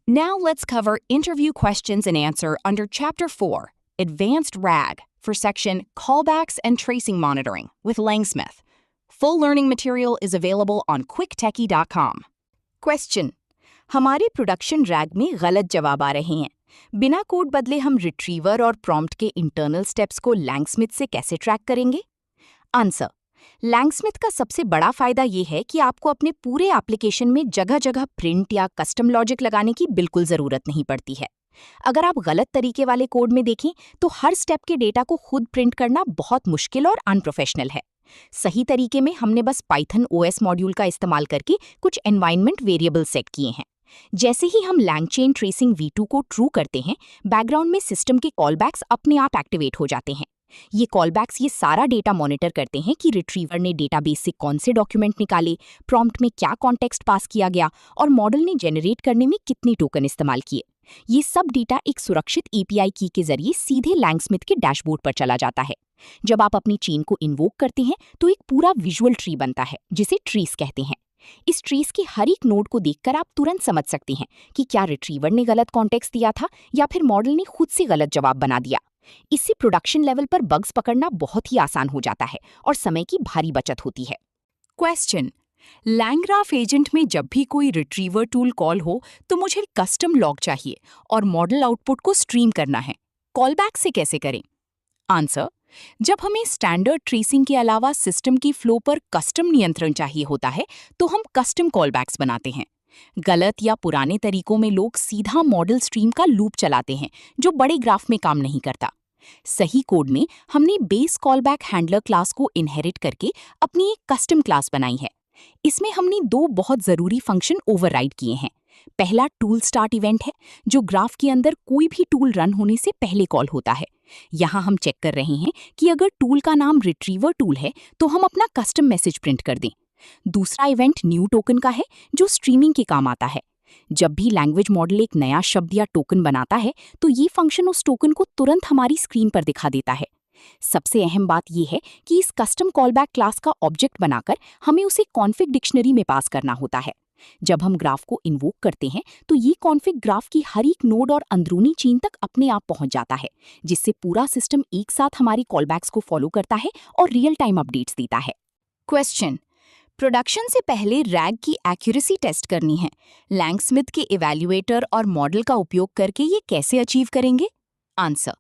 Now let's cover interview questions and answer under Chapter 4, Advanced RAG, for section Callbacks and Tracing Monitoring with Langsmith. Full learning material is available on quicktechie.com. Question: हमारे production rag में गलत जवाब आ रहे हैं। बिना code बदले हम retriever और प्रॉम्प्ट के इंटरनल स्टेप्स को लैंगस्मिथ से कैसे ट्रैक करेंगे? आंसर: लैंगस्मिथ का सबसे बड़ा फायदा ये है कि आपको अपने पूरे एप्लीकेशन में जगह जगह प्रिंट या कस्टम लॉजिक लगाने की बिल्कुल जरूरत नहीं पड़ती है। अगर आप गलत तरीके वाले कोड में देखें तो हर स्टेप के डेटा को खुद प्रिंट करना बहुत मुश्किल और अनप्रोफेशनल है। सही तरीके में हमने बस पाइथन ओएस मॉड्यूल का इस्तेमाल करके कुछ एनवायरनमेंट वेरिएबल सेट किए हैं। जैसे ही हम लैंगचेन ट्रेसिंग V2 को ट्रू करते हैं, बैकग्राउंड में सिस्टम के कॉलबैक्स अपने आप एक्टिवेट हो जाते हैं। ये कॉलबैक्स ये सारा डेटा मॉनिटर करते हैं कि रिट्रीवर ने डेटाबेस से कौन से डॉक्यूमेंट निकाले, प्रॉम्प्ट में क्या कॉन्टेक्स्ट पास किया गया और मॉडल ने जनरेट करने में कितनी टोकन इस्तेमाल किए। ये सब डेटा एक सुरक्षित API की के जरिए सीधे लैंगस्मिथ के डैशबोर्ड पर चला जाता है। जब आप अपनी चेन को इन्वोक करते हैं तो एक पूरा विजुअल ट्री बनता है जिसे ट्रीज कहते हैं। इस ट्रीज के हर एक नोड को देखकर आप तुरंत समझ सकते हैं कि क्या रिट्रीवर ने गलत कॉन्टेक्स्ट दिया था या फिर मॉडल ने खुद से गलत जवाब बना दिया। इससे प्रोडक्शन लेवल पर बग्स पकड़ना बहुत ही आसान हो जाता है और समय की भारी बचत होती है। क्वेश्चन: लैंग्राफ एजेंट में जब भी कोई रिट्रीवर टूल कॉल हो तो मुझे कस्टम लॉग चाहिए और मॉडल आउटपुट को स्ट्रीम करना है। कॉलबैक से कैसे करें? आंसर: जब हमें स्टैंडर्ड ट्रेसिंग के अलावा सिस्टम की फ्लो पर कस्टम नियंत्रण चाहिए होता है तो हम कस्टम कॉलबैक्स बनाते हैं। गलत या पुराने तरीकों में लोग सीधा मॉडल स्ट्रीम का लूप चलाते हैं जो बड़े ग्राफ में काम नहीं करता। सही कोड में हमने बेस कॉलबैक हैंडलर क्लास को इनहेरिट करके अपनी एक कस्टम क्लास बनाई है। इसमें हमने दो बहुत जरूरी फंक्शन ओवरराइड किए हैं। पहला टूल स्टार्ट इवेंट है जो ग्राफ के अंदर कोई भी टूल रन होने से पहले कॉल होता है। यहाँ हम चेक कर रहे हैं कि अगर टूल का नाम रिट्रीवर टूल है तो हम अपना कस्टम मैसेज प्रिंट कर दें। दूसरा इवेंट न्यू टोकन का है जो स्ट्रीमिंग के काम आता है। जब भी लैंग्वेज मॉडल एक नया शब्द या टोकन बनाता है तो ये फंक्शन उस टोकन को तुरंत हमारी स्क्रीन पर दिखा देता है। सबसे अहम बात यह है कि इस कस्टम कॉलबैक क्लास का ऑब्जेक्ट बनाकर हमें उसे कॉन्फ़िग डिक्शनरी में पास करना होता है। जब हम ग्राफ को इन्वोक करते हैं तो ये कॉन्फ़िग ग्राफ की हर एक नोड और अंदरूनी चेन तक अपने आप पहुंच जाता है, जिससे पूरा सिस्टम एक साथ हमारी कॉलबैक्स को फॉलो करता है और रियल टाइम अपडेट्स देता है। क्वेश्चन: प्रोडक्शन से पहले रैग की एक्यूरेसी टेस्ट करनी है। लैंगस्मिथ के इवैल्यूएटर और मॉडल का उपयोग करके ये कैसे अचीव करेंगे? आंसर: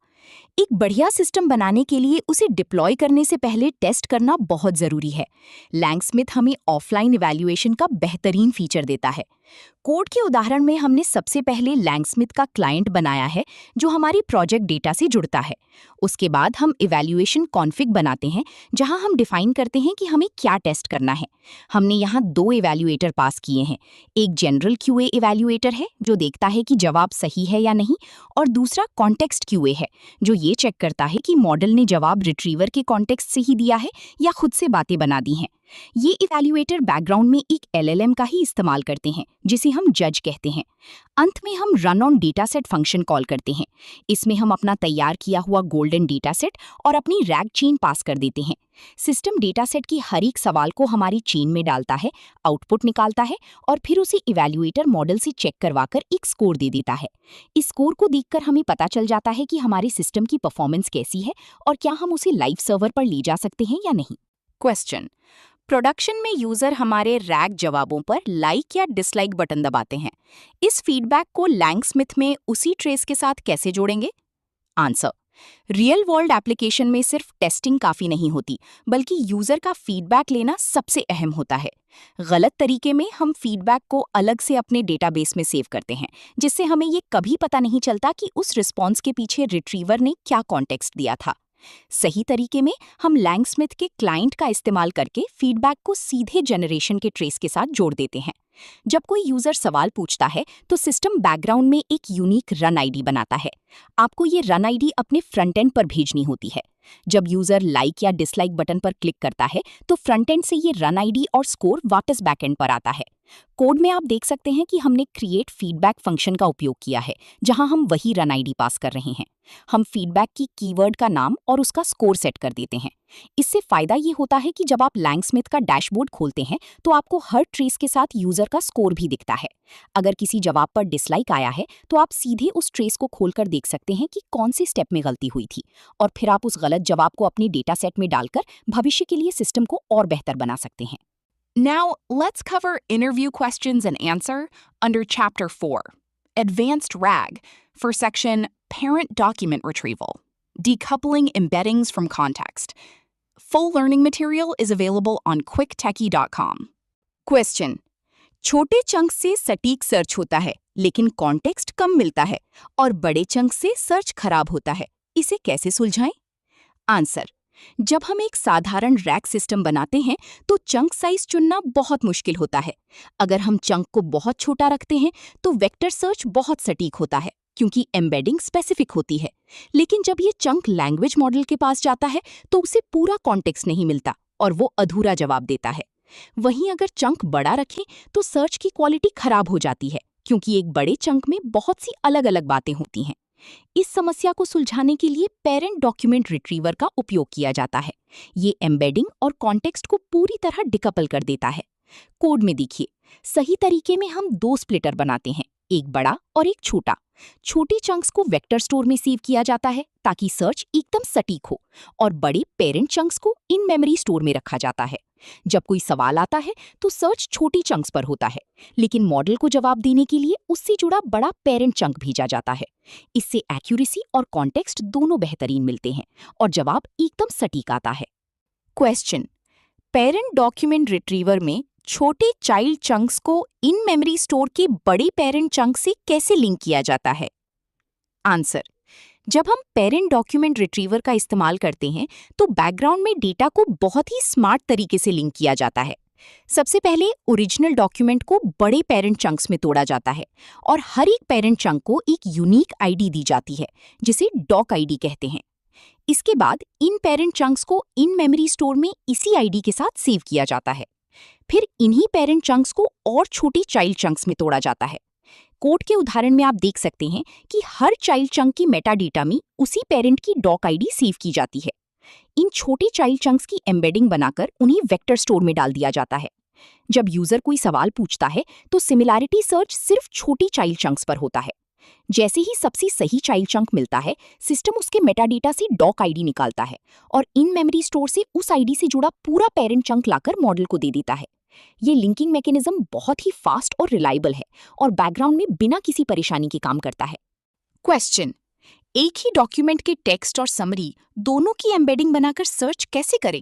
एक बढ़िया सिस्टम बनाने के लिए उसे डिप्लॉय करने से पहले टेस्ट करना बहुत जरूरी है। लैंगस्मिथ हमें ऑफलाइन इवैल्यूएशन का बेहतरीन फीचर देता है। कोड के उदाहरण में हमने सबसे पहले लैंगस्मिथ का क्लाइंट बनाया है जो हमारी प्रोजेक्ट डेटा से जुड़ता है। उसके बाद हम इवैल्यूएशन कॉन्फ़िग बनाते हैं जहां हम डिफाइन करते हैं कि हमें क्या टेस्ट करना है। हमने यहाँ दो इवैल्यूएटर पास किए हैं। एक जनरल QA इवैल्यूएटर है जो देखता है कि जवाब सही है या नहीं, और दूसरा कॉन्टेक्स्ट QA है जो ये चेक करता है कि मॉडल ने जवाब रिट्रीवर के कॉन्टेक्स्ट से ही दिया है या खुद से बातें बना दी हैं। ये इवैल्यूएटर बैकग्राउंड में एक LLM का ही इस्तेमाल करते हैं जिसे हम जज कहते हैं। अंत में हम run on dataset function call करते हैं। इसमें हम अपना तैयार किया हुआ गोल्डन डेटासेट और अपनी रैग चेन पास कर देते हैं। सिस्टम डेटासेट की हर एक सवाल को हमारी चेन में डालता है, आउटपुट निकालता है और फिर उसे इवैल्यूएटर मॉडल से चेक करवाकर एक स्कोर दे देता है। इस स्कोर को देखकर हमें पता चल जाता है कि हमारे सिस्टम की परफॉर्मेंस कैसी है और क्या हम उसे लाइव सर्वर पर ले जा सकते हैं या नहीं। क्वेश्चन: प्रोडक्शन में यूजर हमारे रैग जवाबों पर लाइक या डिसलाइक बटन दबाते हैं। इस फीडबैक को लैंगस्मिथ में उसी ट्रेस के साथ कैसे जोड़ेंगे? आंसर: रियल वर्ल्ड एप्लीकेशन में सिर्फ टेस्टिंग काफी नहीं होती, बल्कि यूजर का फीडबैक लेना सबसे अहम होता है। गलत तरीके में हम फीडबैक को अलग से अपने डेटाबेस में सेव करते हैं, जिससे हमें ये कभी पता नहीं चलता कि उस रिस्पॉन्स के पीछे रिट्रीवर ने क्या कॉन्टेक्स्ट दिया था। सही तरीके में हम लैंगस्मिथ के क्लाइंट का इस्तेमाल करके फीडबैक को सीधे जनरेशन के ट्रेस के साथ जोड़ देते हैं। जब कोई यूजर सवाल पूछता है तो सिस्टम बैकग्राउंड में एक यूनिक रन आईडी बनाता है। आपको ये रन आईडी अपने फ्रंट एंड पर भेजनी होती है। जब यूजर लाइक या डिसलाइक बटन पर क्लिक करता है तो फ्रंट एंड से ये रन आईडी और स्कोर वापस बैक एंड पर आता है। कोड में आप देख सकते हैं कि हमने क्रिएट फीडबैक फंक्शन का उपयोग किया है, जहां हम वही रन आईडी पास कर रहे हैं। हम फीडबैक की कीवर्ड का नाम और उसका स्कोर सेट कर देते हैं। इससे फायदा ये होता है कि जब आप लैंगस्मिथ का डैशबोर्ड खोलते हैं तो आपको हर ट्रेस के साथ यूजर का स्कोर भी दिखता है। अगर किसी जवाब पर डिसलाइक आया है तो आप सीधे उस ट्रेस को खोलकर देख सकते हैं कि कौन से स्टेप में गलती हुई थी, और फिर आप उस गलत जवाब को अपनी डेटा सेट में डालकर भविष्य के लिए सिस्टम को और बेहतर बना सकते हैं। Now, let's cover interview questions and answer under Chapter 4, Advanced RAG, for section Parent Document Retrieval, Decoupling Embeddings from Context. Full learning material is available on quicktechie.com. Question: छोटे चंक से सटीक सर्च होता है, लेकिन कॉन्टेक्स्ट कम मिलता है, और बड़े चंक से सर्च खराब होता है। इसे कैसे सुलझाएं? आंसर: जब हम एक साधारण रैक सिस्टम बनाते हैं तो चंक साइज चुनना बहुत मुश्किल होता है। अगर हम चंक को बहुत छोटा रखते हैं तो वेक्टर सर्च बहुत सटीक होता है, क्योंकि एम्बेडिंग स्पेसिफिक होती है। लेकिन जब ये चंक लैंग्वेज मॉडल के पास जाता है तो उसे पूरा कॉन्टेक्स्ट नहीं मिलता और वो अधूरा जवाब देता है। वहीं अगर चंक बड़ा रखें तो सर्च की क्वालिटी खराब हो जाती है, क्योंकि एक बड़े चंक में बहुत सी अलग अलग बातें होती हैं। इस समस्या को सुलझाने के लिए पेरेंट डॉक्यूमेंट रिट्रीवर का उपयोग किया जाता है। ये एम्बेडिंग और कॉन्टेक्स्ट को पूरी तरह डिकपल कर देता है। कोड में देखिए, सही तरीके में हम दो स्प्लिटर बनाते हैं, एक बड़ा और एक छोटा। छोटी चंक्स को वेक्टर स्टोर में सेव किया जाता है ताकि सर्च एकदम सटीक हो, और बड़े पेरेंट चंक्स को इन मेमोरी स्टोर में रखा जाता है। जब कोई सवाल आता है तो सर्च छोटी चंक्स पर होता है, लेकिन मॉडल को जवाब देने के लिए उससे जुड़ा बड़ा पेरेंट चंक भेजा जाता है। इससे एक्यूरेसी और कॉन्टेक्स्ट दोनों बेहतरीन मिलते हैं और जवाब एकदम सटीक आता है। क्वेश्चन: पेरेंट डॉक्यूमेंट रिट्रीवर में छोटे चाइल्ड चंक्स को इन मेमोरी स्टोर के बड़े पेरेंट चंक से कैसे लिंक किया जाता है? आंसर: जब हम पेरेंट डॉक्यूमेंट रिट्रीवर का इस्तेमाल करते हैं तो बैकग्राउंड में डेटा को बहुत ही स्मार्ट तरीके से लिंक किया जाता है। सबसे पहले ओरिजिनल डॉक्यूमेंट को बड़े पेरेंट चंक्स में तोड़ा जाता है और हर एक पेरेंट चंक को एक यूनिक आईडी दी जाती है, जिसे डॉक आईडी कहते हैं। इसके बाद इन पेरेंट चंक्स को इन मेमोरी स्टोर में इसी आईडी के साथ सेव किया जाता है। फिर इन्हीं पेरेंट चंक्स को और छोटी चाइल्ड चंक्स में तोड़ा जाता है। कोड के उदाहरण में आप देख सकते हैं कि हर चाइल्ड चंक की मेटा डेटा में उसी पेरेंट की डॉक आईडी सेव की जाती है। इन छोटे चाइल्ड चंक्स की एम्बेडिंग बनाकर उन्हें वेक्टर स्टोर में डाल दिया जाता है। जब यूजर कोई सवाल पूछता है तो सिमिलैरिटी सर्च सिर्फ छोटी चाइल्ड चंक्स पर होता है। जैसे ही सबसे सही चाइल्ड चंक मिलता है, सिस्टम उसके मेटा डेटा से डॉक आईडी निकालता है और इन मेमोरी स्टोर से उस आईडी से जुड़ा पूरा पेरेंट चंक लाकर मॉडल को दे देता है। ये लिंकिंग मैकेनिज्म बहुत ही फास्ट और रिलायबल है और बैकग्राउंड में बिना किसी परेशानी के काम करता है। क्वेश्चन: एक ही डॉक्यूमेंट के टेक्स्ट और समरी दोनों की एम्बेडिंग बनाकर सर्च कैसे करें?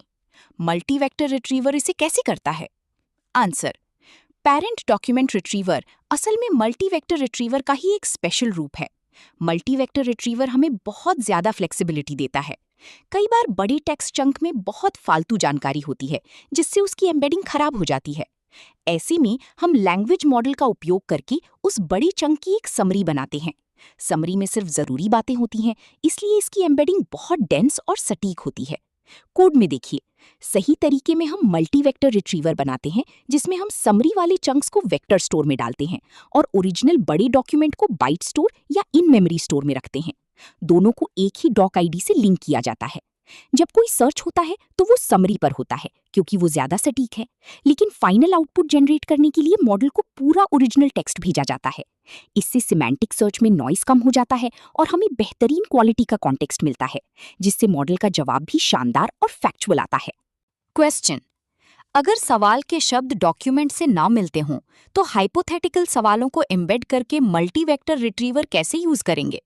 मल्टीवेक्टर रिट्रीवर इसे कैसे करता है? आंसर: पेरेंट डॉक्यूमेंट रिट्रीवर असल में मल्टीवेक्टर रिट्रीवर का ही एक स्पेशल रूप है। मल्टीवेक्टर रिट्रीवर हमें बहुत ज्यादा फ्लेक्सिबिलिटी देता है। कई बार बड़ी टेक्स्ट चंक में बहुत फालतू जानकारी होती है, जिससे उसकी एम्बेडिंग खराब हो जाती है। ऐसे में हम लैंग्वेज मॉडल का उपयोग करके उस बड़ी चंक की एक समरी बनाते हैं। समरी में सिर्फ जरूरी बातें होती हैं, इसलिए इसकी एम्बेडिंग बहुत डेंस और सटीक होती है। कोड में देखिए, सही तरीके में हम मल्टीवेक्टर रिट्रीवर बनाते हैं, जिसमें हम समरी वाले चंक्स को वेक्टर स्टोर में डालते हैं और ओरिजिनल बड़े डॉक्यूमेंट को बाइट स्टोर या इन मेमोरी स्टोर में रखते हैं। दोनों को एक ही डॉक आईडी से लिंक किया जाता है। जब कोई सर्च होता है तो वो समरी पर होता है, क्योंकि वो ज्यादा सटीक है, लेकिन फाइनल आउटपुट जनरेट करने के लिए मॉडल को पूरा ओरिजिनल टेक्स्ट भेजा जाता है। इससे सिमेंटिक सर्च में नॉइस कम हो जाता है और हमें बेहतरीन क्वालिटी का कॉन्टेक्स्ट मिलता है, जिससे मॉडल का जवाब भी शानदार और फैक्चुअल आता है। क्वेश्चन: अगर सवाल के शब्द डॉक्यूमेंट से ना मिलते हों तो हाइपोथेटिकल सवालों को एम्बेड करके मल्टीवेक्टर रिट्रीवर कैसे यूज करेंगे?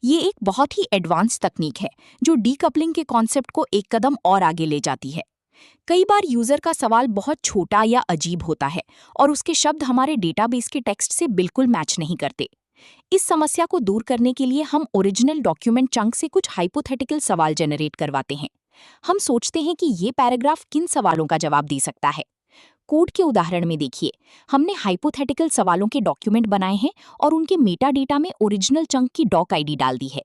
ये एक बहुत ही एडवांस तकनीक है जो डीकपलिंग के कॉन्सेप्ट को एक कदम और आगे ले जाती है। कई बार यूजर का सवाल बहुत छोटा या अजीब होता है और उसके शब्द हमारे डेटाबेस के टेक्स्ट से बिल्कुल मैच नहीं करते। इस समस्या को दूर करने के लिए हम ओरिजिनल डॉक्यूमेंट चंक से कुछ हाइपोथेटिकल सवाल जनरेट करवाते हैं। हम सोचते हैं कि ये पैराग्राफ किन सवालों का जवाब दे सकता है। कोड के उदाहरण में देखिए, हमने हाइपोथेटिकल सवालों के डॉक्यूमेंट बनाए हैं और उनके मेटा डेटा में ओरिजिनल चंक की डॉक आईडी डाल दी है।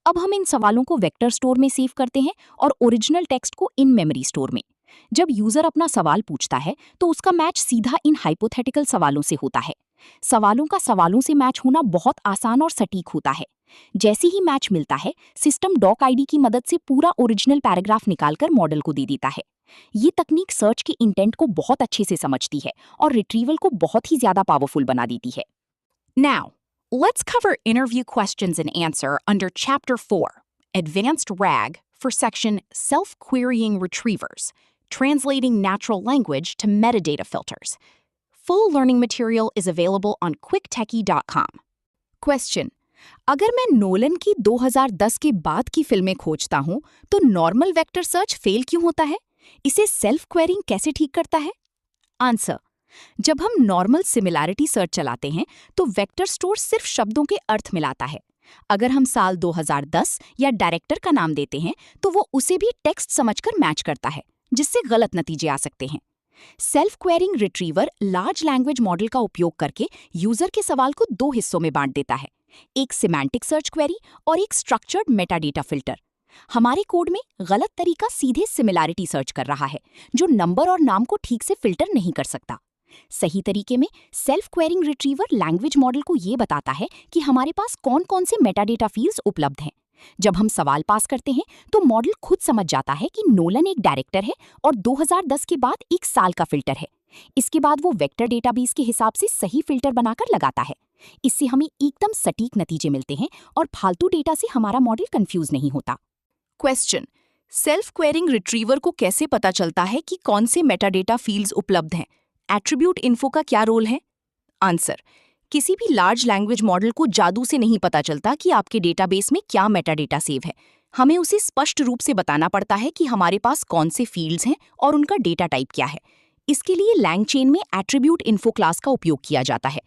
अब हम इन सवालों को वेक्टर स्टोर में सेव करते हैं और ओरिजिनल टेक्स्ट को इन मेमोरी स्टोर में। जब यूजर अपना सवाल पूछता है तो उसका मैच सीधा इन हाइपोथेटिकल सवालों से होता है। सवालों का सवालों से मैच होना बहुत आसान और सटीक होता है। जैसे ही मैच मिलता है, सिस्टम डॉक आईडी की मदद से पूरा ओरिजिनल पैराग्राफ निकालकर मॉडल को दे देता है। ये तकनीक सर्च के इंटेंट को बहुत अच्छे से समझती है और रिट्रीवल को बहुत ही ज्यादा पावरफुल बना देती है। Now, let's cover interview questions and answer under Chapter 4, Advanced RAG, for section Self-Querying Retrievers, Translating Natural Language to Metadata Filters. Full learning material is available on quicktechie.com. Question: अगर मैं Nolan की 2010 के बाद की फिल्में खोजता हूं, तो नॉर्मल वेक्टर सर्च फेल क्यों होता है? इसे सेल्फ क्वेरिंग कैसे ठीक करता है? आंसर: जब हम नॉर्मल सिमिलैरिटी सर्च चलाते हैं तो वेक्टर स्टोर सिर्फ शब्दों के अर्थ मिलाता है। अगर हम साल 2010 या डायरेक्टर का नाम देते हैं तो वो उसे भी टेक्स्ट समझकर मैच करता है, जिससे गलत नतीजे आ सकते हैं। Self quarrying retriever large language model का उपयोग करके यूजर के सवाल को दो हिस्सों में बांट देता है, एक सिमेंटिक सर्च क्वेरी और एक स्ट्रक्चर्ड मेटाडेटा फिल्टर। हमारे कोड में गलत तरीका सीधे सिमिलैरिटी सर्च कर रहा है, जो नंबर और नाम को ठीक से फिल्टर नहीं कर सकता। सही तरीके में self quarrying retriever language model को ये बताता है कि हमारे पास कौन कौन से मेटाडेटा फील्ड्स उपलब्ध हैं। जब हम सवाल पास करते हैं तो मॉडल खुद समझ जाता है कि नोलन एक डायरेक्टर है और 2010 के बाद एक साल का फिल्टर है। इसके बाद वो वेक्टर डेटाबेस के हिसाब से सही फिल्टर बनाकर लगाता है। इससे हमें एकदम सटीक नतीजे मिलते हैं और फालतू डेटा से हमारा मॉडल कंफ्यूज नहीं होता। क्वेश्चन: सेल्फ क्वेरिंग रिट्रीवर को कैसे पता चलता है कि कौन से मेटाडेटा फील्ड्स उपलब्ध हैं? एट्रीब्यूट इन्फो का क्या रोल है? आंसर: किसी भी लार्ज लैंग्वेज मॉडल को जादू से नहीं पता चलता कि आपके डेटाबेस में क्या मेटाडेटा सेव है। हमें उसे स्पष्ट रूप से बताना पड़ता है कि हमारे पास कौन से फील्ड्स हैं और उनका डेटा टाइप क्या है। इसके लिए लैंगचेन में एट्रीब्यूट इन्फो क्लास का उपयोग किया जाता है।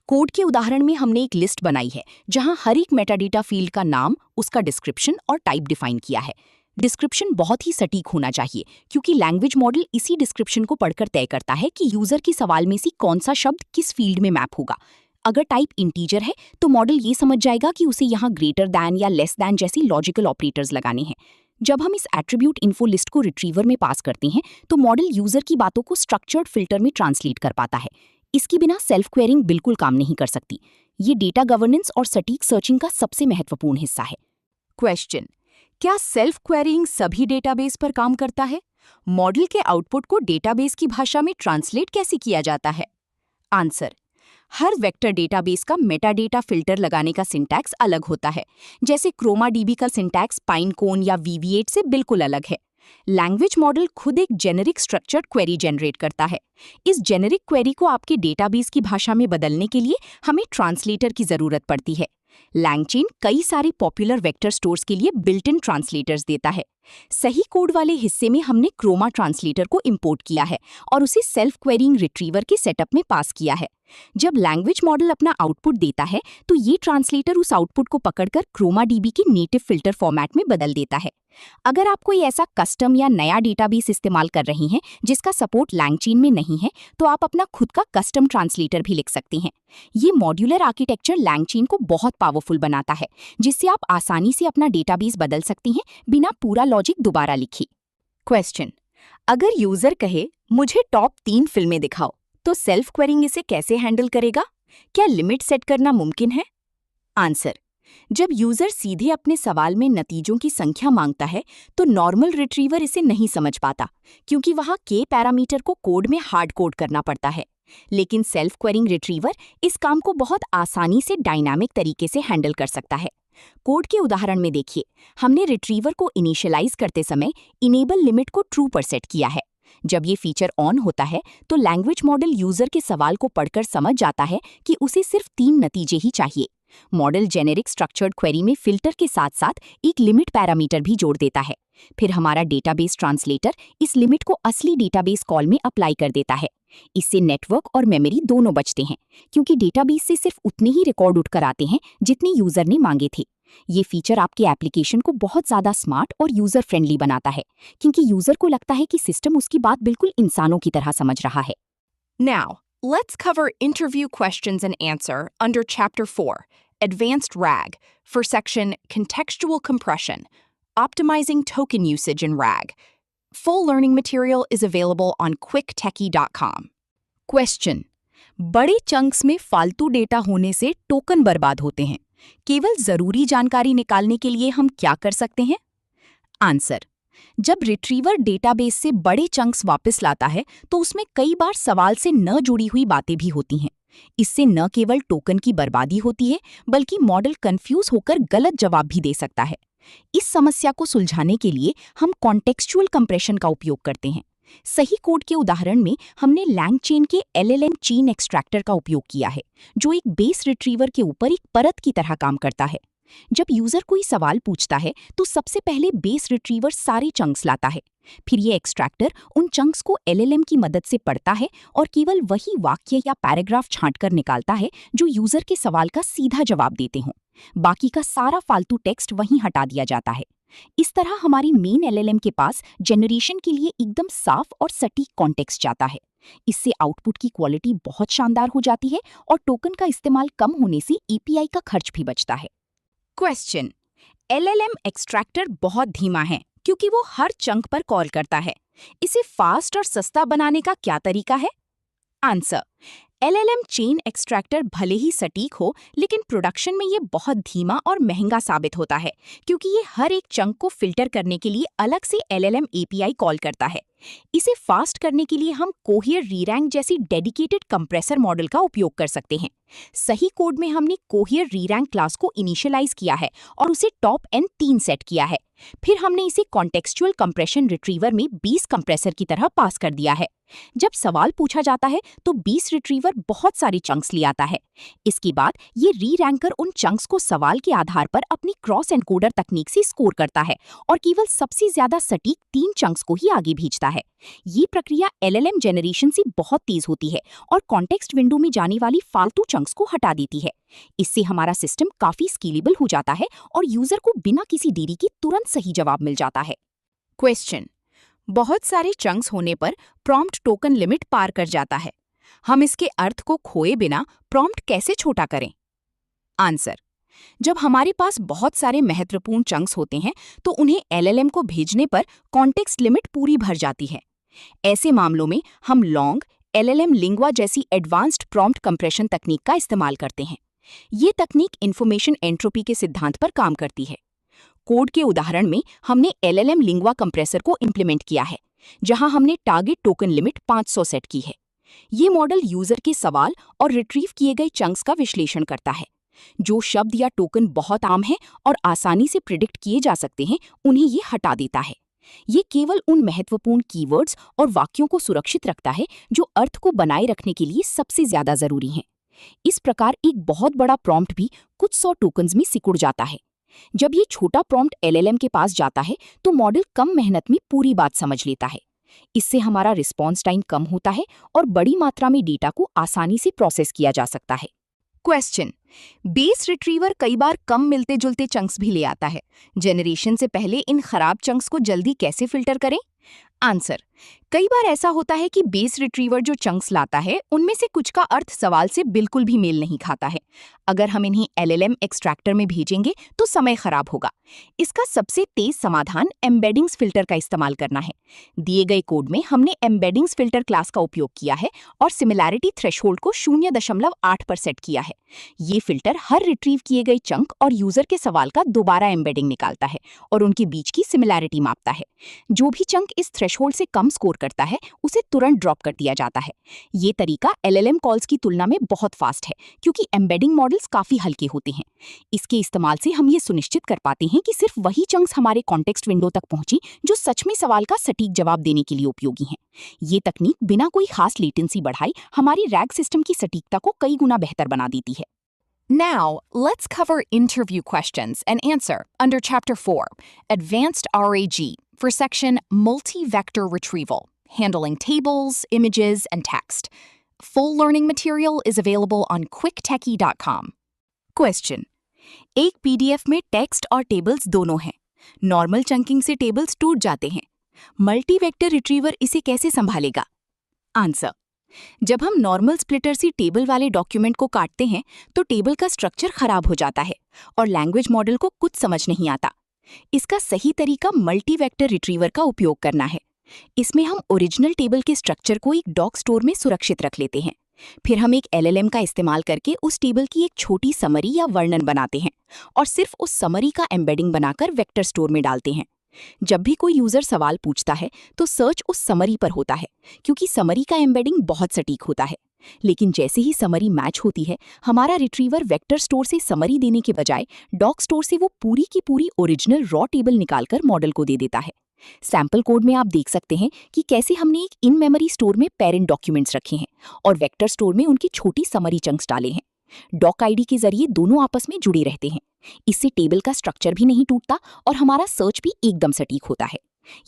कोड के उदाहरण में हमने एक लिस्ट बनाई है जहां हर एक मेटाडेटा फील्ड का नाम, उसका डिस्क्रिप्शन और टाइप डिफाइन किया है। डिस्क्रिप्शन बहुत ही सटीक होना चाहिए क्योंकि लैंग्वेज मॉडल इसी डिस्क्रिप्शन को पढ़कर तय करता है कि यूजर के सवाल में से कौन सा शब्द किस फील्ड में मैप होगा। अगर टाइप इंटीजर है तो मॉडल ये समझ जाएगा कि उसे यहाँ ग्रेटर दैन या लेस दैन जैसी लॉजिकल ऑपरेटर्स लगाने हैं। जब हम इस एट्रीब्यूट इन्फो लिस्ट को रिट्रीवर में पास करते हैं तो मॉडल यूजर की बातों को स्ट्रक्चर्ड फिल्टर में ट्रांसलेट कर पाता है। इसके बिना सेल्फ क्वेरिंग बिल्कुल काम नहीं कर सकती। ये डेटा गवर्नेंस और सटीक सर्चिंग का सबसे महत्वपूर्ण हिस्सा है। क्वेश्चन: क्या सेल्फ क्वेरिंग सभी डेटाबेस पर काम करता है? मॉडल के आउटपुट को डेटाबेस की भाषा में ट्रांसलेट कैसे किया जाता है? आंसर: हर वेक्टर डेटाबेस का मेटाडेटा फिल्टर लगाने का सिंटैक्स अलग होता है। जैसे क्रोमाडीबी का सिंटैक्स पाइनकोन या वीवी8 से बिल्कुल अलग है। लैंग्वेज मॉडल खुद एक जेनेरिक स्ट्रक्चर्ड क्वेरी जनरेट करता है। इस जेनेरिक क्वेरी को आपके डेटाबेस की भाषा में बदलने के लिए हमें ट्रांसलेटर की जरूरत पड़ती है। लैंगचेन कई सारे पॉपुलर वेक्टर स्टोर्स के लिए बिल्ट इन ट्रांसलेटर्स देता है। सही कोड वाले हिस्से में हमने क्रोमा ट्रांसलेटर को इंपोर्ट किया है और उसे सेल्फ क्वेरिंग रिट्रीवर के सेटअप में पास किया है। जब लैंग्वेज मॉडल अपना आउटपुट देता है तो ये ट्रांसलेटर उस आउटपुट को पकड़कर क्रोमाडीबी के नेटिव फिल्टर फॉर्मेट में बदल देता है। अगर आप कोई ऐसा कस्टम या नया डेटाबेस इस्तेमाल कर रही हैं जिसका सपोर्ट लैंगचेन में नहीं है, तो आप अपना खुद का कस्टम ट्रांसलेटर भी लिख सकते हैं। ये मॉड्यूलर आर्किटेक्चर लैंगचेन को बहुत पावरफुल बनाता है, जिससे आप आसानी से अपना डेटाबेस बदल सकती हैं बिना पूरा लॉजिक दोबारा लिखे। क्वेश्चन: अगर यूजर कहे मुझे टॉप 3 फिल्में दिखाओ, तो सेल्फ क्वेरिंग इसे कैसे हैंडल करेगा? क्या लिमिट सेट करना मुमकिन है? आंसर: जब यूजर सीधे अपने सवाल में नतीजों की संख्या मांगता है तो नॉर्मल रिट्रीवर इसे नहीं समझ पाता, क्योंकि वहां के पैरामीटर को कोड में हार्ड कोड करना पड़ता है। लेकिन सेल्फ क्वेरिंग रिट्रीवर इस काम को बहुत आसानी से डायनामिक तरीके से हैंडल कर सकता है। कोड के उदाहरण में देखिए, हमने रिट्रीवर को इनिशियलाइज करते समय इनेबल लिमिट को ट्रू पर सेट किया है। जब ये फीचर ऑन होता है तो लैंग्वेज मॉडल यूजर के सवाल को पढ़कर समझ जाता है कि उसे सिर्फ 3 नतीजे ही चाहिए। मॉडल जेनेरिक स्ट्रक्चर्ड क्वेरी में फिल्टर के साथ साथ एक लिमिट पैरामीटर भी जोड़ देता है। फिर हमारा डेटाबेस ट्रांसलेटर इस लिमिट को असली डेटाबेस कॉल में अप्लाई कर देता है। इससे नेटवर्क और मेमोरी दोनों बचते हैं, क्योंकि डेटाबेस से सिर्फ उतने ही रिकॉर्ड उठकर आते हैं जितने यूजर ने मांगे थे। ये फीचर आपके एप्लीकेशन को बहुत ज्यादा स्मार्ट और यूजर फ्रेंडली बनाता है, क्योंकि यूजर को लगता है कि सिस्टम उसकी बात बिल्कुल इंसानों की तरह समझ रहा है। Now, let's cover interview questions and answer under Chapter 4, Advanced RAG, for section Contextual Compression, Optimizing Token Usage in RAG. Full learning material is available on quicktechie.com. Question: बड़े चंक्स में फालतू डेटा होने से टोकन बर्बाद होते हैं। केवल जरूरी जानकारी निकालने के लिए हम क्या कर सकते हैं? आंसर: जब रिट्रीवर डेटाबेस से बड़े चंक्स वापस लाता है तो उसमें कई बार सवाल से न जुड़ी हुई बातें भी होती हैं। इससे न केवल टोकन की बर्बादी होती है, बल्कि मॉडल कंफ्यूज होकर गलत जवाब भी दे सकता है। इस समस्या को सुलझाने के लिए हम कॉन्टेक्सचुअल कंप्रेशन का उपयोग करते हैं। सही कोड के उदाहरण में हमने लैंगचेन के LLM चेन एक्सट्रैक्टर का उपयोग किया है, जो एक बेस रिट्रीवर के ऊपर एक परत की तरह काम करता है। जब यूजर कोई सवाल पूछता है तो सबसे पहले बेस रिट्रीवर सारे चंक्स लाता है। फिर ये एक्सट्रैक्टर उन चंक्स को LLM की मदद से पढ़ता है और केवल वही वाक्य या पैराग्राफ छांटकर निकालता है जो यूजर के सवाल का सीधा जवाब देते हों। बाकी का सारा फालतू टेक्स्ट वहीं हटा दिया जाता है। इस तरह हमारी मेन LLM के पास जनरेशन के लिए एकदम साफ और सटीक कॉन्टेक्स्ट जाता है। इससे आउटपुट की क्वालिटी बहुत शानदार हो जाती है और टोकन का इस्तेमाल कम होने से API का खर्च भी बचता है। क्वेश्चन: LLM एक्सट्रैक्टर बहुत धीमा है क्योंकि वो हर चंक पर कॉल करता है। इसे फास्ट और सस्ता बनाने का क्या तरीका है? आंसर: LLM चेन एक्सट्रैक्टर भले ही सटीक हो, लेकिन प्रोडक्शन में ये बहुत धीमा और महंगा साबित होता है, क्योंकि ये हर एक चंक को फिल्टर करने के लिए अलग से LLM API कॉल करता है। इसे फास्ट करने के लिए हम कोहियर रीरैंक जैसी डेडिकेटेड कंप्रेसर मॉडल का उपयोग कर सकते हैं। सही कोड में हमने कोहियर रीरैंक क्लास को इनिशियलाइज किया है और उसे टॉप एंड 3 सेट किया है। फिर हमने इसे कॉन्टेक्सचुअल कंप्रेशन रिट्रीवर में 20 कंप्रेसर की तरह पास कर दिया है। जब सवाल पूछा जाता है तो 20 रिट्रीवर बहुत सारी चंक्स ले आता है। इसके बाद ये री-रैंकर उन चंक्स को सवाल के आधार पर अपनी क्रॉस एनकोडर तकनीक से स्कोर करता है और केवल सबसे ज्यादा सटीक 3 चंक्स को ही आगे भेजता है। ये प्रक्रिया LLM जनरेशन से बहुत तेज होती है और कॉन्टेक्स्ट विंडो में जाने वाली फालतू चंक्स को हटा देती है। इससे हमारा सिस्टम काफी स्केलेबल हो जाता है और यूजर को बिना किसी देरी के तुरंत सही जवाब मिल जाता है। क्वेश्चन: बहुत सारे चंक्स होने पर प्रॉम्प्ट टोकन लिमिट पार कर जाता है। हम इसके अर्थ को खोए बिना प्रॉम्प्ट कैसे छोटा करें? आंसर: जब हमारे पास बहुत सारे महत्वपूर्ण चंक्स होते हैं तो उन्हें LLM को भेजने पर कॉन्टेक्स्ट लिमिट पूरी भर जाती है। ऐसे मामलों में हम लॉन्ग, LLM लिंग्वा जैसी एडवांस्ड प्रॉम्प्ट कंप्रेशन तकनीक का इस्तेमाल करते हैं। ये तकनीक इन्फॉर्मेशन एंट्रोपी के सिद्धांत पर काम करती है। कोड के उदाहरण में हमने LLM लिंग्वा कंप्रेसर को इम्प्लीमेंट किया है, जहां हमने टारगेट टोकन लिमिट 500 सेट की है। ये मॉडल यूजर के सवाल और रिट्रीव किए गए चंक्स का विश्लेषण करता है। जो शब्द या टोकन बहुत आम हैं और आसानी से प्रिडिक्ट किए जा सकते हैं, उन्हें ये हटा देता है। ये केवल उन महत्वपूर्ण कीवर्ड्स और वाक्यों को सुरक्षित रखता है जो अर्थ को बनाए रखने के लिए सबसे ज्यादा जरूरी हैं। इस प्रकार एक बहुत बड़ा प्रॉम्प्ट भी कुछ 100 टोकन्स में सिकुड़ जाता है। जब ये छोटा प्रॉम्प्ट LLM के पास जाता है तो मॉडल कम मेहनत में पूरी बात समझ लेता है। इससे हमारा रिस्पॉन्स टाइम कम होता है और बड़ी मात्रा में डेटा को आसानी से प्रोसेस किया जा सकता है। क्वेश्चन: बेस रिट्रीवर कई बार कम मिलते जुलते चंक्स भी ले आता है। जनरेशन से पहले इन खराब चंक्स को जल्दी कैसे फिल्टर करें? आंसर: कई बार ऐसा होता है कि बेस रिट्रीवर जो चंक्स लाता है उनमें से कुछ का अर्थ सवाल से बिल्कुल भी मेल नहीं खाता है। अगर हम इन्हें LLM एक्सट्रैक्टर में भेजेंगे तो समय खराब होगा। इसका सबसे तेज समाधान एम्बेडिंग्स फिल्टर का इस्तेमाल करना है। दिए गए कोड में हमने एम्बेडिंग्स फिल्टर क्लास का उपयोग किया है और सिमिलैरिटी थ्रेशोल्ड को 0.8 पर सेट किया है। ये फिल्टर हर रिट्रीव किए गए चंक और यूजर के सवाल का दोबारा एम्बेडिंग निकालता है और उनके बीच की सिमिलैरिटी मापता है। जो भी चंक इस थ्रेशोल्ड से कम स्कोर करता है उसे तुरंत ड्रॉप कर दिया जाता है। ये तरीका LLM कॉल्स की तुलना में बहुत फास्ट है, क्योंकि एम्बेडिंग मॉडल्स काफी हल्के होते हैं। इसके इस्तेमाल से हम ये सुनिश्चित कर पाते हैं कि सिर्फ वही चंक्स हमारे कॉन्टेक्स्ट विंडो तक पहुंची जो सच में सवाल का सटीक जवाब देने के लिए उपयोगी हैं। ये तकनीक बिना कोई खास लेटेंसी बढ़ाए हमारी रैग सिस्टम की सटीकता को कई गुना बेहतर बना देती है। Now, let's cover interview questions and answer under Chapter 4, Advanced RAG, for section Multi-Vector Retrieval, handling tables, images, and text. Full learning material is available on quicktechie.com. Question: एक PDF में टेक्स्ट और टेबल्स दोनों हैं। Normal chunking से tables टूट जाते हैं। Multi-vector retriever इसे कैसे संभालेगा? आंसर: जब हम नॉर्मल स्प्लिटर से टेबल वाले डॉक्यूमेंट को काटते हैं तो टेबल का स्ट्रक्चर खराब हो जाता है और लैंग्वेज मॉडल को कुछ समझ नहीं आता। इसका सही तरीका मल्टी वेक्टर रिट्रीवर का उपयोग करना है। इसमें हम ओरिजिनल टेबल के स्ट्रक्चर को एक डॉक स्टोर में सुरक्षित रख लेते हैं। फिर हम एक LLM का इस्तेमाल करके उस टेबल की एक छोटी समरी या वर्णन बनाते हैं और सिर्फ उस समरी का एम्बेडिंग बनाकर वेक्टर स्टोर में डालते हैं। जब भी कोई यूजर सवाल पूछता है तो सर्च उस समरी पर होता है, क्योंकि समरी का एम्बेडिंग बहुत सटीक होता है। लेकिन जैसे ही समरी मैच होती है, हमारा रिट्रीवर वेक्टर स्टोर से समरी देने के बजाय डॉक स्टोर से वो पूरी की पूरी ओरिजिनल रॉ टेबल निकालकर मॉडल को दे देता है। सैंपल कोड में आप देख सकते हैं कि कैसे हमने एक इन मेमोरी स्टोर में पेरेंट डॉक्यूमेंट्स रखे हैं और वेक्टर स्टोर में उनकी छोटी समरी चंक्स डाले हैं। डॉक आईडी के जरिए दोनों आपस में जुड़े रहते हैं। इससे टेबल का स्ट्रक्चर भी नहीं टूटता और हमारा सर्च भी एकदम सटीक होता है।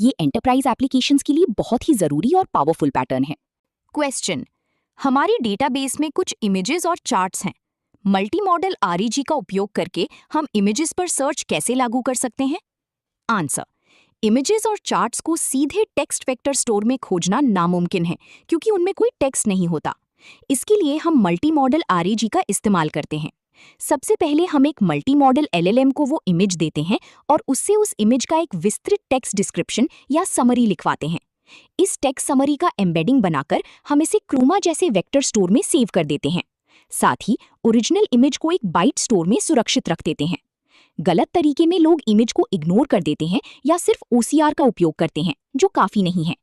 ये एंटरप्राइज एप्लीकेशंस के लिए बहुत ही जरूरी और पावरफुल पैटर्न है। क्वेश्चन: हमारे डेटाबेस में कुछ इमेजेस और चार्ट्स हैं। मल्टी मॉडल RAG का उपयोग करके हम इमेजेस पर सर्च कैसे लागू कर सकते हैं? आंसर: इमेजेस और चार्ट्स को सीधे टेक्स्ट वेक्टर स्टोर में खोजना नामुमकिन है, क्योंकि उनमें कोई टेक्स्ट नहीं होता। इसके लिए हम मल्टी मॉडल RAG का इस्तेमाल करते हैं। सबसे पहले हम एक मल्टी मॉडल LLM को वो इमेज देते हैं और उससे उस इमेज का एक विस्तृत टेक्स्ट डिस्क्रिप्शन या समरी लिखवाते हैं। इस टेक्स्ट समरी का एम्बेडिंग बनाकर हम इसे क्रोमा जैसे वेक्टर स्टोर में सेव कर देते हैं। साथ ही ओरिजिनल इमेज को एक बाइट स्टोर में सुरक्षित रख देते हैं। गलत तरीके में लोग इमेज को इग्नोर कर देते हैं या सिर्फ OCR का उपयोग करते हैं, जो काफी नहीं है।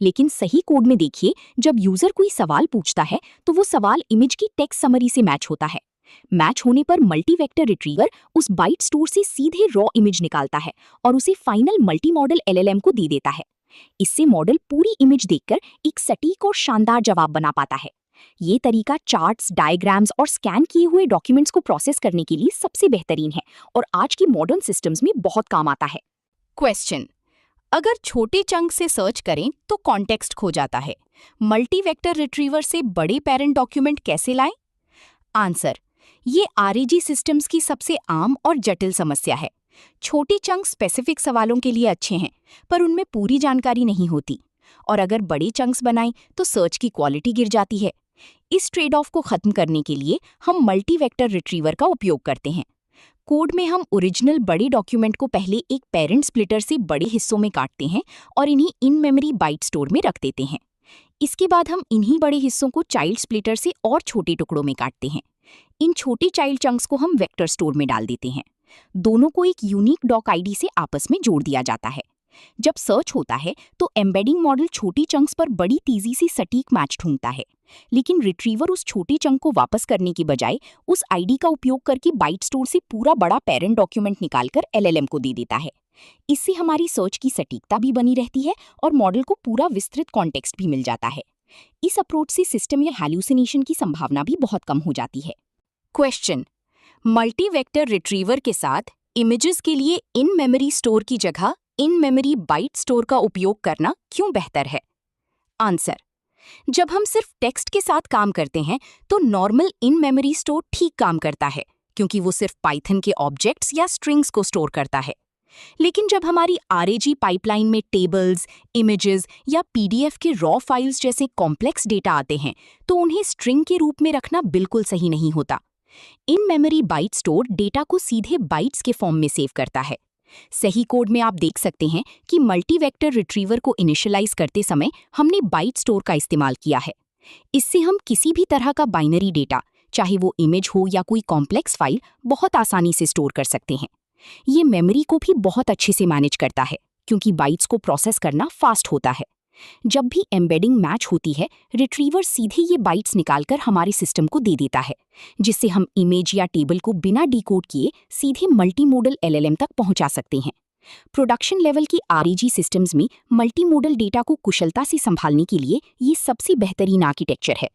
लेकिन सही कोड में देखिए, जब यूजर कोई सवाल पूछता है तो वो सवाल इमेज की टेक्स्ट समरी से मैच होता है। मैच होने पर मल्टी वेक्टर रिट्रीवर उस बाइट स्टोर से सीधे रॉ इमेज निकालता है और उसे फाइनल मल्टी मॉडल LLM को दे देता है। इससे मॉडल पूरी इमेज देखकर एक सटीक और शानदार जवाब बना पाता है। ये तरीका चार्ट्स, डायग्राम्स और स्कैन किए हुए डॉक्यूमेंट्स को प्रोसेस करने के लिए सबसे बेहतरीन है और आज की मॉडर्न सिस्टम्स में बहुत काम आता है। क्वेश्चन: अगर छोटे चंक से सर्च करें तो कॉन्टेक्स्ट खो जाता है। मल्टी वेक्टर रिट्रीवर से बड़े पेरेंट डॉक्यूमेंट कैसे लाएं? आंसर: ये RAG सिस्टम्स की सबसे आम और जटिल समस्या है। छोटे चंक स्पेसिफिक सवालों के लिए अच्छे हैं, पर उनमें पूरी जानकारी नहीं होती, और अगर बड़े चंक्स बनाएं तो सर्च की क्वालिटी गिर जाती है। इस ट्रेड ऑफ को खत्म करने के लिए हम मल्टी वेक्टर रिट्रीवर का उपयोग करते हैं। कोड में हम ओरिजिनल बड़े डॉक्यूमेंट को पहले एक पेरेंट स्प्लिटर से बड़े हिस्सों में काटते हैं और इन्हीं इन मेमोरी बाइट स्टोर में रख देते हैं। इसके बाद हम इन्हीं बड़े हिस्सों को चाइल्ड स्प्लिटर से और छोटे टुकड़ों में काटते हैं। इन छोटे चाइल्ड चंक्स को हम वेक्टर स्टोर में डाल देते हैं। दोनों को एक यूनिक डॉक आईडी से आपस में जोड़ दिया जाता है। जब सर्च होता है तो एम्बेडिंग मॉडल छोटी चंक्स पर बड़ी तेजी से सटीक मैच ढूंढता है, लेकिन रिट्रीवर उस छोटे चंक को वापस करने की बजाय उस आईडी का उपयोग करके बाइट स्टोर से पूरा बड़ा पेरेंट डॉक्यूमेंट निकालकर LLM को दे देता है। इससे हमारी सर्च की सटीकता भी बनी रहती है और मॉडल को पूरा विस्तृत कॉन्टेक्स्ट भी मिल जाता है। इस अप्रोच से सिस्टम या हैल्यूसिनेशन की संभावना भी बहुत कम हो जाती है। क्वेश्चन: मल्टी वेक्टर रिट्रीवर के साथ इमेजेस के लिए इन मेमोरी स्टोर की जगह इन मेमोरी बाइट स्टोर का उपयोग करना क्यों बेहतर है? आंसर: जब हम सिर्फ टेक्स्ट के साथ काम करते हैं तो नॉर्मल इन मेमोरी स्टोर ठीक काम करता है, क्योंकि वो सिर्फ पाइथन के ऑब्जेक्ट्स या स्ट्रिंग्स को स्टोर करता है। लेकिन जब हमारी RAG पाइपलाइन में टेबल्स, इमेजेस या PDF के रॉ फाइल्स जैसे कॉम्प्लेक्स डेटा आते हैं तो उन्हें स्ट्रिंग के रूप में रखना बिल्कुल सही नहीं होता। In memory byte store data को सीधे बाइट्स के फॉर्म में सेव करता है। सही कोड में आप देख सकते हैं कि मल्टी वेक्टर रिट्रीवर को इनिशियलाइज करते समय हमने बाइट स्टोर का इस्तेमाल किया है। इससे हम किसी भी तरह का बाइनरी डेटा, चाहे वो इमेज हो या कोई कॉम्प्लेक्स फाइल, बहुत आसानी से स्टोर कर सकते हैं। ये मेमोरी को भी बहुत अच्छे से मैनेज करता है, क्योंकि बाइट्स को प्रोसेस करना फास्ट होता है। जब भी एम्बेडिंग मैच होती है, रिट्रीवर सीधे ये बाइट्स निकालकर हमारे सिस्टम को दे देता है, जिससे हम इमेज या टेबल को बिना डिकोड किए सीधे मल्टीमोडल LLM तक पहुंचा सकते हैं। प्रोडक्शन लेवल की RAG सिस्टम्स में मल्टीमोडल डेटा को कुशलता से संभालने के लिए ये सबसे बेहतरीन आर्किटेक्चर है।